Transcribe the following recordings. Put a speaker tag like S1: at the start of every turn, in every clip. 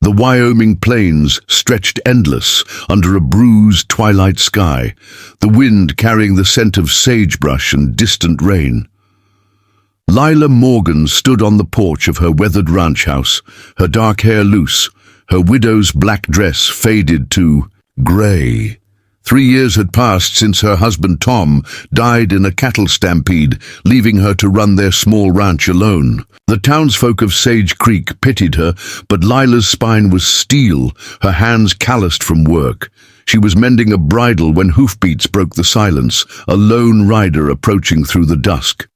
S1: The Wyoming plains stretched endless under a bruised twilight sky, the wind carrying the scent of sagebrush and distant rain. Lila Morgan stood on the porch of her weathered ranch house, her dark hair loose, her widow's black dress faded to gray. 3 years had passed since her husband Tom died in a cattle stampede, leaving her to run their small ranch alone. The townsfolk of Sage Creek pitied her, but Lila's spine was steel, her hands calloused from work. She was mending a bridle when hoofbeats broke the silence, a lone rider approaching through the dusk.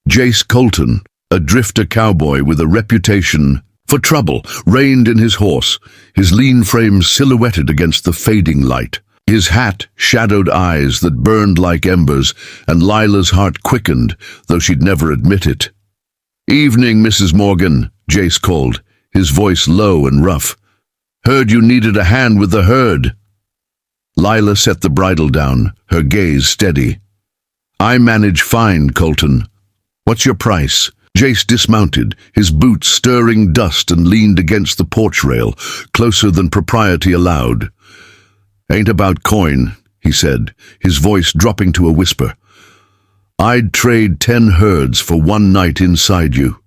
S1: Jace Colton, a drifter cowboy with a reputation for trouble, reined in his horse, his lean frame silhouetted against the fading light. His hat shadowed eyes that burned like embers, and Lila's heart quickened, though she'd never admit it. "Evening, Mrs. Morgan," Jace called, his voice low and rough. "Heard you needed a hand with the herd." Lila set the bridle down, her gaze steady. "I manage fine, Colton. What's your price?" Jace dismounted, his boots stirring dust, and leaned against the porch rail, closer than propriety allowed. "Ain't about coin," he said, his voice dropping to a whisper. "I'd trade 10 herds for 1 night inside you."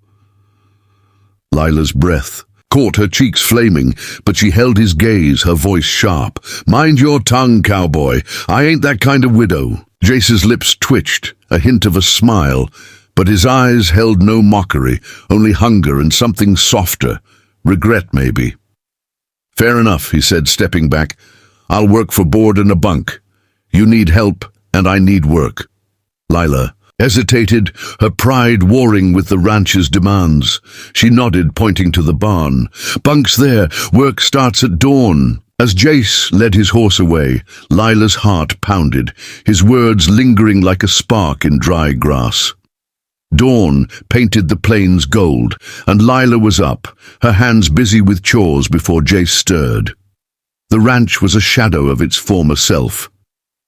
S1: Lila's breath caught, her cheeks flaming, but she held his gaze, her voice sharp. "Mind your tongue, cowboy. I ain't that kind of widow." Jace's lips twitched, a hint of a smile, but his eyes held no mockery, only hunger and something softer, regret maybe. "Fair enough," he said, stepping back. "I'll work for board and a bunk. You need help, and I need work." Lila hesitated, her pride warring with the ranch's demands. She nodded, pointing to the barn. "Bunk's there. Work starts at dawn." As Jace led his horse away, Lila's heart pounded, his words lingering like a spark in dry grass. Dawn painted the plains gold, and Lila was up, her hands busy with chores before Jace stirred. The ranch was a shadow of its former self.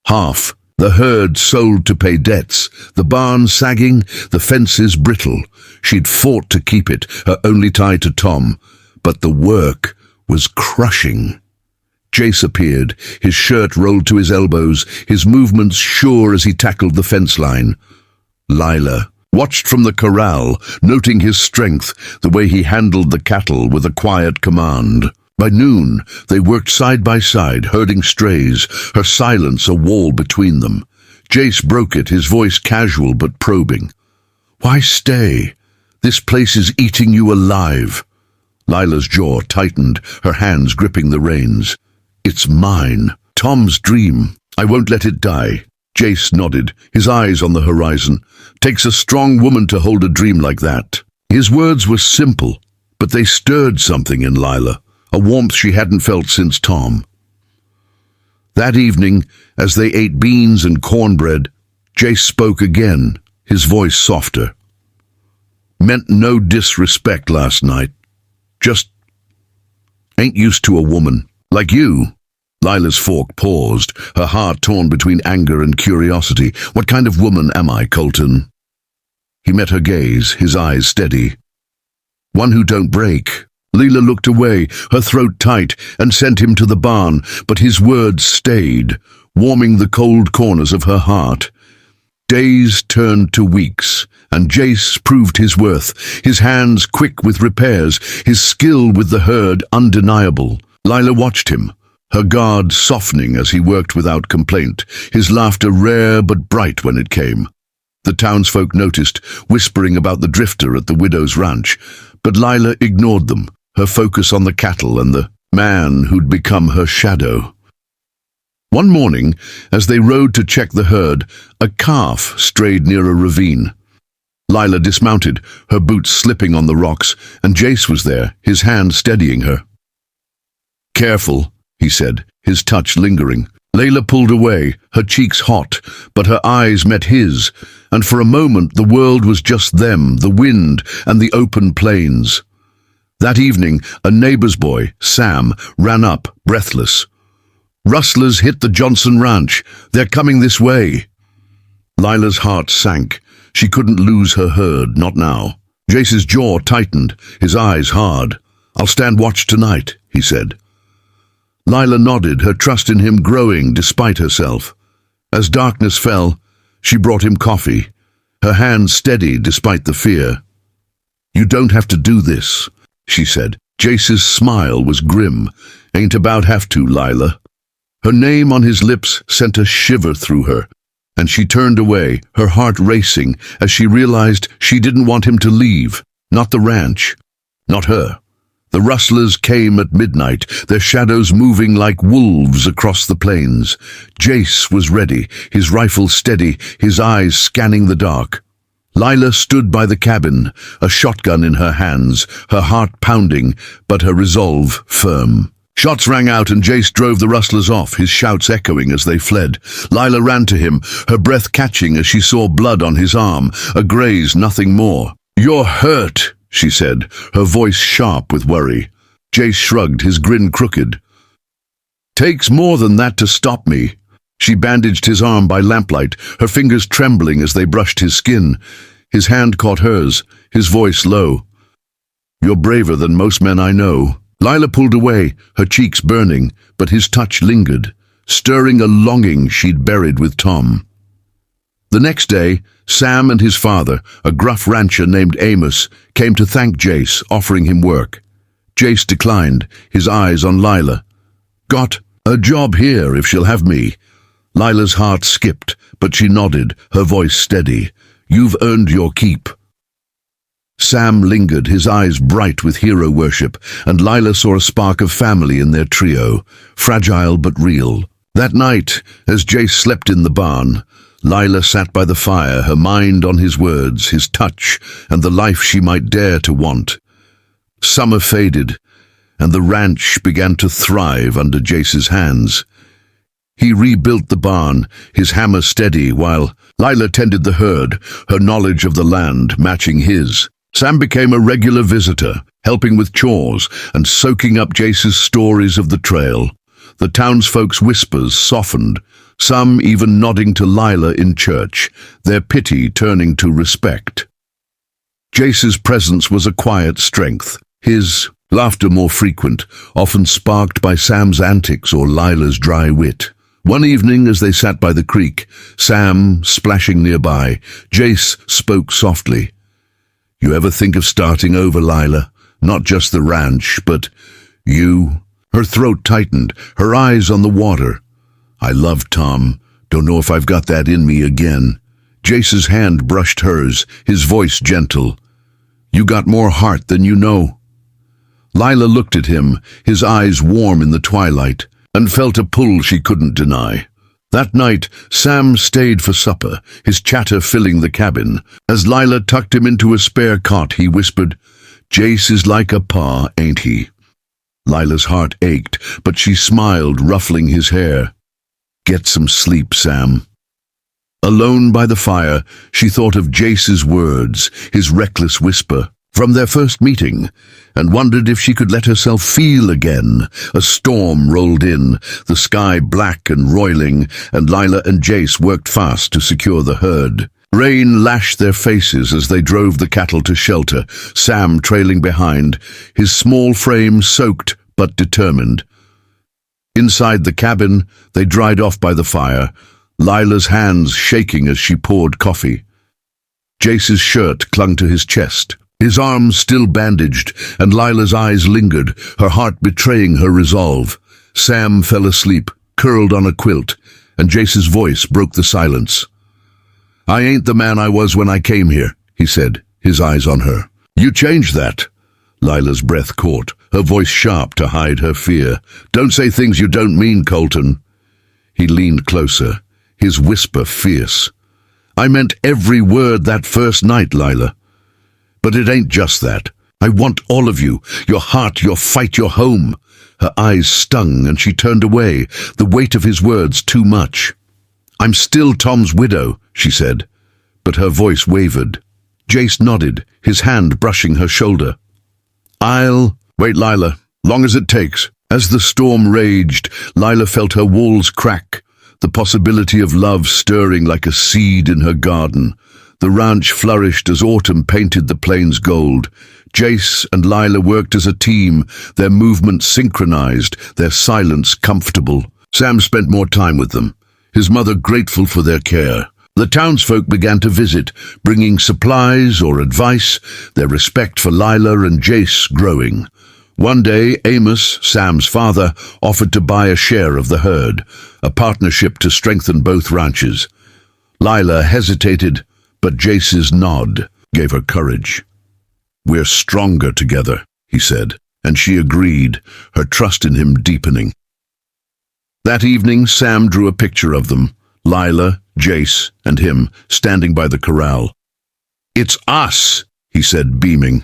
S1: Half, the herd sold to pay debts, the barn sagging, the fences brittle. She'd fought to keep it, her only tie to Tom, but the work was crushing. Jace appeared, his shirt rolled to his elbows, his movements sure as he tackled the fence line. Lila watched from the corral, noting his strength, the way he handled the cattle with a quiet command. By noon, they worked side by side, herding strays, her silence a wall between them. Jace broke it, his voice casual but probing. "Why stay? This place is eating you alive." Lila's jaw tightened, her hands gripping the reins. "It's mine. Tom's dream. I won't let it die." Jace nodded, his eyes on the horizon. "Takes a strong woman to hold a dream like that." His words were simple, but they stirred something in Lila, a warmth she hadn't felt since Tom. That evening, as they ate beans and cornbread, Jace spoke again, his voice softer. "Meant no disrespect last night. Just ain't used to a woman like you." Lila's fork paused, her heart torn between anger and curiosity. "What kind of woman am I, Colton?" He met her gaze, his eyes steady. "One who don't break." Lila looked away, her throat tight, and sent him to the barn, but his words stayed, warming the cold corners of her heart. Days turned to weeks, and Jace proved his worth, his hands quick with repairs, his skill with the herd undeniable. Lila watched him, her guard softening as he worked without complaint, his laughter rare but bright when it came. The townsfolk noticed, whispering about the drifter at the widow's ranch, but Lila ignored them, her focus on the cattle and the man who'd become her shadow. One morning, as they rode to check the herd, a calf strayed near a ravine. Lila dismounted, her boots slipping on the rocks, and Jace was there, his hand steadying her. "Careful," he said, his touch lingering. Layla pulled away, her cheeks hot, but her eyes met his, and for a moment the world was just them, the wind and the open plains. That evening, a neighbor's boy, Sam, ran up, breathless. "Rustlers hit the Johnson Ranch. They're coming this way." Lila's heart sank. She couldn't lose her herd, not now. Jace's jaw tightened, his eyes hard. "I'll stand watch tonight," he said. Lila nodded, her trust in him growing despite herself. As darkness fell, she brought him coffee, her hand steady despite the fear. "You don't have to do this," she said. Jace's smile was grim. "Ain't about have to, Lila." Her name on his lips sent a shiver through her, and she turned away, her heart racing as she realized she didn't want him to leave. Not the ranch, not her. The rustlers came at midnight, their shadows moving like wolves across the plains. Jace was ready, his rifle steady, his eyes scanning the dark. Lila stood by the cabin, a shotgun in her hands, her heart pounding, but her resolve firm. Shots rang out and Jace drove the rustlers off, his shouts echoing as they fled. Lila ran to him, her breath catching as she saw blood on his arm, a graze, nothing more. "You're hurt," she said, her voice sharp with worry. Jace shrugged, his grin crooked. "Takes more than that to stop me." She bandaged his arm by lamplight, her fingers trembling as they brushed his skin. His hand caught hers, his voice low. "You're braver than most men I know." Lila pulled away, her cheeks burning, but his touch lingered, stirring a longing she'd buried with Tom. The next day, Sam and his father, a gruff rancher named Amos, came to thank Jace, offering him work. Jace declined, his eyes on Lila. "Got a job here if she'll have me." Lila's heart skipped, but she nodded, her voice steady. "You've earned your keep." Sam lingered, his eyes bright with hero worship, and Lila saw a spark of family in their trio, fragile but real. That night, as Jace slept in the barn, Lila sat by the fire, her mind on his words, his touch, and the life she might dare to want. Summer faded, and the ranch began to thrive under Jace's hands. He rebuilt the barn, his hammer steady, while Lila tended the herd, her knowledge of the land matching his. Sam became a regular visitor, helping with chores and soaking up Jace's stories of the trail. The townsfolk's whispers softened, some even nodding to Lila in church, their pity turning to respect. Jace's presence was a quiet strength, his laughter more frequent, often sparked by Sam's antics or Lila's dry wit. One evening, as they sat by the creek, Sam splashing nearby, Jace spoke softly. "You ever think of starting over, Lila? Not just the ranch, but you?" Her throat tightened, her eyes on the water. "I love Tom. Don't know if I've got that in me again." Jace's hand brushed hers, his voice gentle. "You got more heart than you know." Lila looked at him, his eyes warm in the twilight, and felt a pull she couldn't deny. That night, Sam stayed for supper, his chatter filling the cabin. As Lila tucked him into a spare cot, he whispered, "Jace is like a pa, ain't he?" Lila's heart ached, but she smiled, ruffling his hair. "Get some sleep, Sam." Alone by the fire, she thought of Jace's words, his reckless whisper, from their first meeting, and wondered if she could let herself feel again. A storm rolled in, the sky black and roiling, and Lila and Jace worked fast to secure the herd. Rain lashed their faces as they drove the cattle to shelter, Sam trailing behind, his small frame soaked but determined. Inside the cabin, they dried off by the fire, Lila's hands shaking as she poured coffee. Jace's shirt clung to his chest, his arms still bandaged, and Lila's eyes lingered, her heart betraying her resolve. Sam fell asleep, curled on a quilt, and Jace's voice broke the silence. "I ain't the man I was when I came here," he said, his eyes on her. "You changed that." Lila's breath caught, her voice sharp to hide her fear. "Don't say things you don't mean, Colton." He leaned closer, his whisper fierce. "I meant every word that first night, Lila. But it ain't just that. I want all of you, your heart, your fight, your home." Her eyes stung and she turned away, the weight of his words too much. "I'm still Tom's widow," she said, but her voice wavered. Jace nodded, his hand brushing her shoulder. "I'll wait, Lila, long as it takes." As the storm raged, Lila felt her walls crack, the possibility of love stirring like a seed in her garden. The ranch flourished as autumn painted the plains gold. Jace and Lila worked as a team, their movements synchronized, their silence comfortable. Sam spent more time with them, his mother grateful for their care. The townsfolk began to visit, bringing supplies or advice, their respect for Lila and Jace growing. One day, Amos, Sam's father, offered to buy a share of the herd, a partnership to strengthen both ranches. Lila hesitated, but Jace's nod gave her courage. "We're stronger together," he said, and she agreed, her trust in him deepening. That evening, Sam drew a picture of them, Lila, Jace, and him, standing by the corral. "It's us," he said, beaming.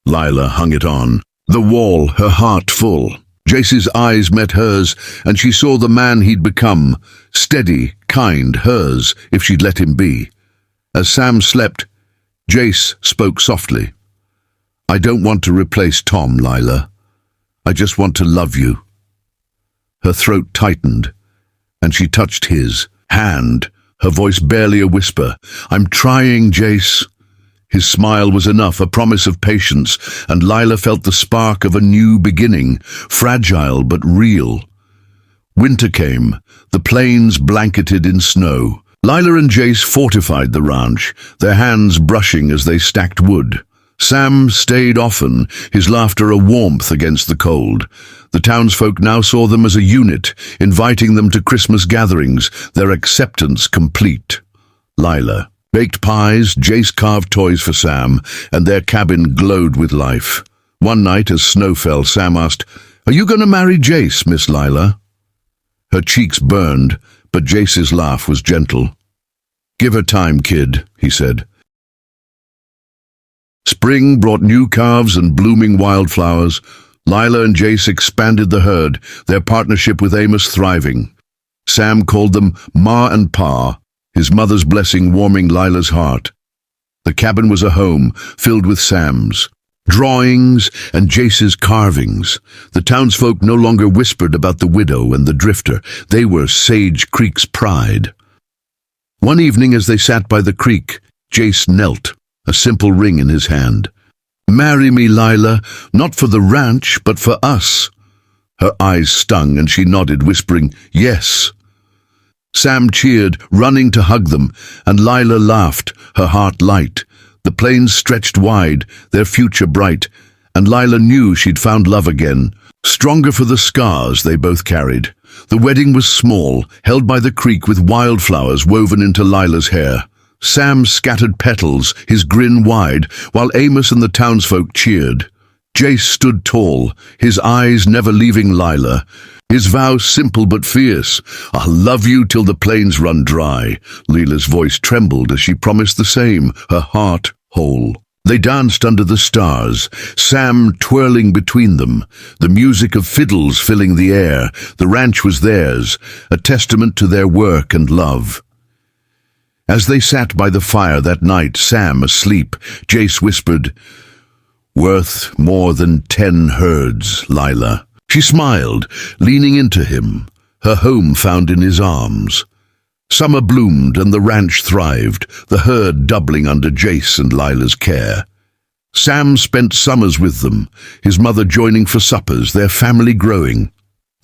S1: Lila hung it on the wall, her heart full. Jace's eyes met hers, and she saw the man he'd become, steady, kind, hers, if she'd let him be. As Sam slept, Jace spoke softly. "I don't want to replace Tom, Lila. I just want to love you." Her throat tightened, and she touched his hand, her voice barely a whisper. "I'm trying, Jace." His smile was enough, a promise of patience, and Lila felt the spark of a new beginning, fragile but real. Winter came, the plains blanketed in snow. Lila and Jace fortified the ranch, their hands brushing as they stacked wood. Sam stayed often, his laughter a warmth against the cold. The townsfolk now saw them as a unit, inviting them to Christmas gatherings, their acceptance complete. Lila baked pies, Jace carved toys for Sam, and their cabin glowed with life. One night, as snow fell, Sam asked, "Are you going to marry Jace, Miss Lila?" Her cheeks burned, but Jace's laugh was gentle. "Give her time, kid," he said. Spring brought new calves and blooming wildflowers. Lila and Jace expanded the herd, their partnership with Amos thriving. Sam called them Ma and Pa, his mother's blessing warming Lila's heart. The cabin was a home filled with Sam's drawings and Jace's carvings. The townsfolk no longer whispered about the widow and the drifter. They were Sage Creek's pride. One evening as they sat by the creek, Jace knelt, a simple ring in his hand. "Marry me, Lila, not for the ranch, but for us." Her eyes stung and she nodded, whispering, "Yes." Sam cheered, running to hug them, and Lila laughed, her heart light. The plains stretched wide, their future bright, and Lila knew she'd found love again, stronger for the scars they both carried. The wedding was small, held by the creek with wildflowers woven into Lila's hair. Sam scattered petals, his grin wide, while Amos and the townsfolk cheered. Jace stood tall, his eyes never leaving Lila, his vow simple but fierce. "I'll love you till the plains run dry." Lila's voice trembled as she promised the same, her heart whole. They danced under the stars, Sam twirling between them, the music of fiddles filling the air. The ranch was theirs, a testament to their work and love. As they sat by the fire that night, Sam asleep, Jace whispered, "Worth more than 10 herds, Lila." She smiled, leaning into him, her home found in his arms. Summer bloomed and the ranch thrived, the herd doubling under Jace and Lila's care. Sam spent summers with them, his mother joining for suppers, their family growing.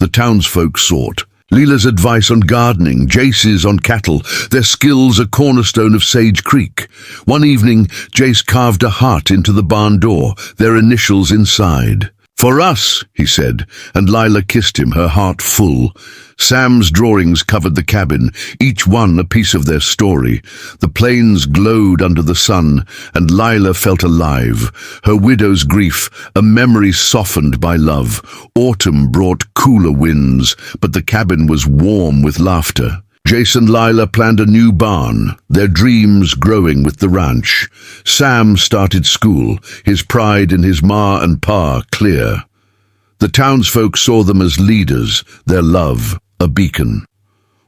S1: The townsfolk sought Lila's advice on gardening, Jace's on cattle, their skills a cornerstone of Sage Creek. One evening, Jace carved a heart into the barn door, their initials inside. "For us," he said, and Lila kissed him, her heart full. Sam's drawings covered the cabin, each one a piece of their story. The plains glowed under the sun, and Lila felt alive. Her widow's grief, a memory softened by love. Autumn brought cooler winds, but the cabin was warm with laughter. Jace and Lila planned a new barn, their dreams growing with the ranch. Sam started school, his pride in his ma and pa clear. The townsfolk saw them as leaders, their love a beacon.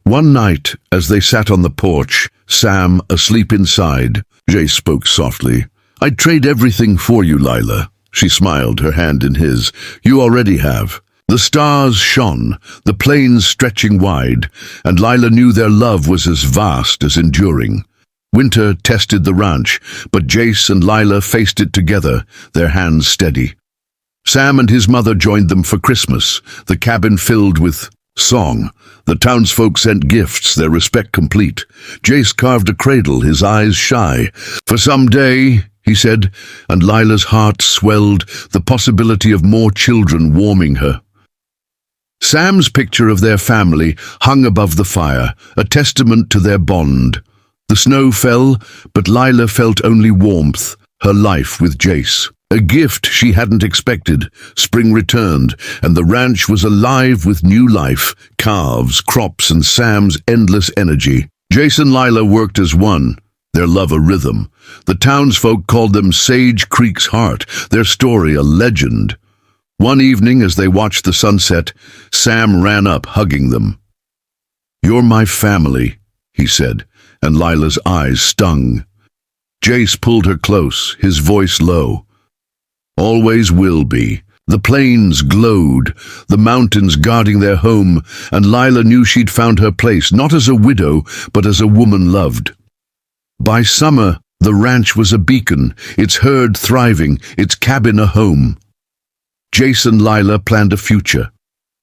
S1: One night, as they sat on the porch, Sam asleep inside, Jace spoke softly. "I'd trade everything for you, Lila." She smiled, her hand in his. "You already have." The stars shone, the plains stretching wide, and Lila knew their love was as vast as enduring. Winter tested the ranch, but Jace and Lila faced it together, their hands steady. Sam and his mother joined them for Christmas, the cabin filled with song. The townsfolk sent gifts, their respect complete. Jace carved a cradle, his eyes shy. For some day, he said, and Lila's heart swelled, the possibility of more children warming her. Sam's picture of their family hung above the fire, a testament to their bond. The snow fell, but Lila felt only warmth, her life with Jace. A gift she hadn't expected. Spring returned, and the ranch was alive with new life, calves, crops, and Sam's endless energy. Jace and Lila worked as one, their love a rhythm. The townsfolk called them Sage Creek's Heart, their story a legend. One evening, as they watched the sunset, Sam ran up, hugging them. "You're my family," he said, and Lila's eyes stung. Jace pulled her close, his voice low. "Always will be." The plains glowed, the mountains guarding their home, and Lila knew she'd found her place, not as a widow, but as a woman loved. By summer, the ranch was a beacon, its herd thriving, its cabin a home. Jace and Lila planned a future,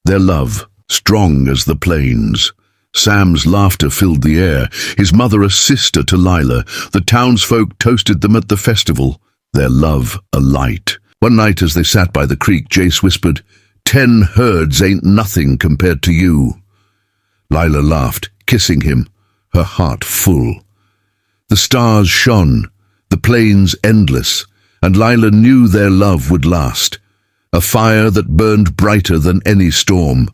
S1: their love strong as the plains. Sam's laughter filled the air, his mother a sister to Lila. The townsfolk toasted them at the festival, their love a light. One night as they sat by the creek, Jace whispered, "10 herds ain't nothing compared to you." Lila laughed, kissing him, her heart full. The stars shone, the plains endless, and Lila knew their love would last. A fire that burned brighter than any storm.